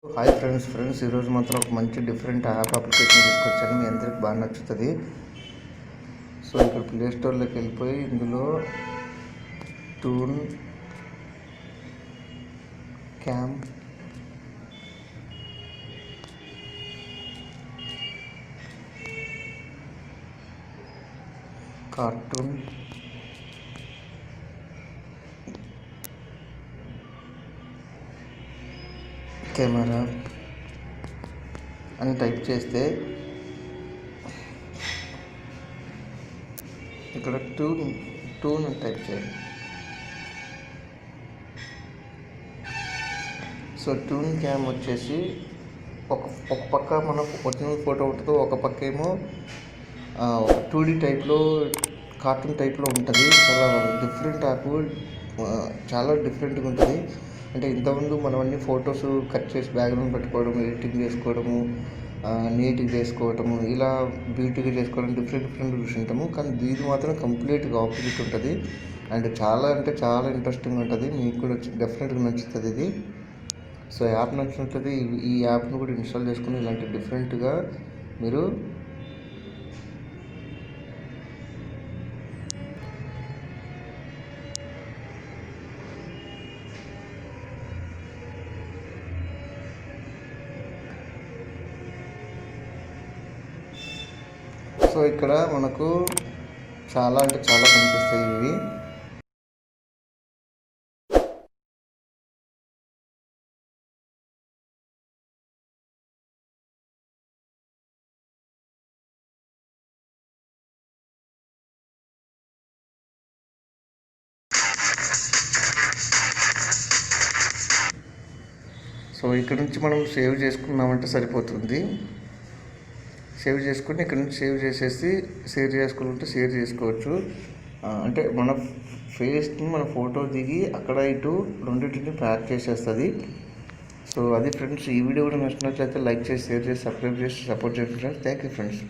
Hi friends ఈరోజు మాత్రం ఒక మంచి డిఫరెంట్ యాప్ అప్లికేషన్ తీసుకొచ్చాను. మీ అందరికి బాగా నచ్చుతుంది. సో ఇక్కడ ప్లే స్టోర్లోకి వెళ్ళిపోయి ఇందులో టూన్ క్యామ్ కార్టూన్ కెమెరా అని టైప్ చేస్తే ఇక్కడ టూన్ అని టైప్ చేయాలి. సో టూన్ క్యామ్ వచ్చేసి ఒక పక్క మన ఒరిజినల్ ఫోటో ఉంటుంది, ఒక పక్క ఏమో 2D టైప్లో కార్టూన్ టైప్లో ఉంటుంది. చాలా డిఫరెంట్ యాప్, చాలా డిఫరెంట్గా ఉంటుంది. అంటే ఇంతకుముందు మనం అన్ని ఫొటోస్ కట్ చేసి బ్యాక్గ్రౌండ్ పెట్టుకోవడం, ఎడిటింగ్ చేసుకోవడము, నీట్గా చేసుకోవడము, ఇలా బ్యూటీగా చేసుకోవడం డిఫరెంట్ చూసుంటాము. కానీ ఇది మాత్రం కంప్లీట్గా ఆపోజిట్ ఉంటుంది. అండ్ చాలా అంటే చాలా ఇంట్రెస్టింగ్ ఉంటుంది. మీకు కూడా డెఫినెట్గా నచ్చుతుంది ఇది. సో యాప్ నచ్చినట్లయితే ఈ యాప్ను కూడా ఇన్స్టాల్ చేసుకుని ఇలాంటి డిఫరెంట్గా మీరు సో ఇక్కడ మనకు చాలా అంటే చాలా కనిపిస్తాయి ఇవి. సో ఇక్కడ నుంచి మనం సేవ్ చేసుకున్నామంటే సరిపోతుంది. సేవ్ చేసుకుని ఇక్కడ నుంచి సేవ్ చేసేసి షేర్ చేసుకుంటే షేర్ చేసుకోవచ్చు. అంటే మన ఫేస్ని మన ఫోటో దిగి అక్కడ ఇటు రెండింటిని ప్యాక్ చేసేస్తుంది. సో అది ఫ్రెండ్స్, ఈ వీడియో కూడా నచ్చినట్లయితే లైక్ చేసి షేర్ చేసి సబ్స్క్రైబ్ చేసి సపోర్ట్ చేయండి ఫ్రెండ్స్. Thank you friends.